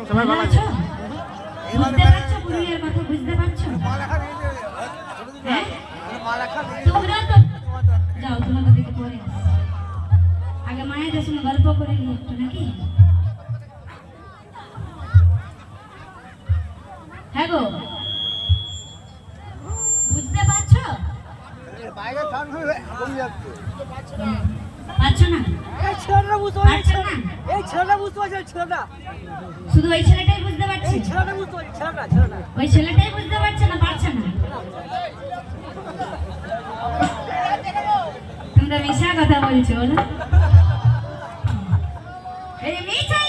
সবাই ভালো আছো? বুঝতে পারছো পুরুলিয়ার কথা বুঝতে পারছো? হ্যাঁ তোমরা তো যাও তোমাকে দেখে পরে আগে মায়েদের সঙ্গে গল্প করে নিই একটু নাকি? হ্যাঁ গো বুঝতে পারছো? পারছো না? শুধু ওই ছেলেটাই বুঝতে পারছে? ওই ছেলেটাই বুঝতে পারছে না, পারছে না? তোমরা মিশা কথা বলছো না? মিশাই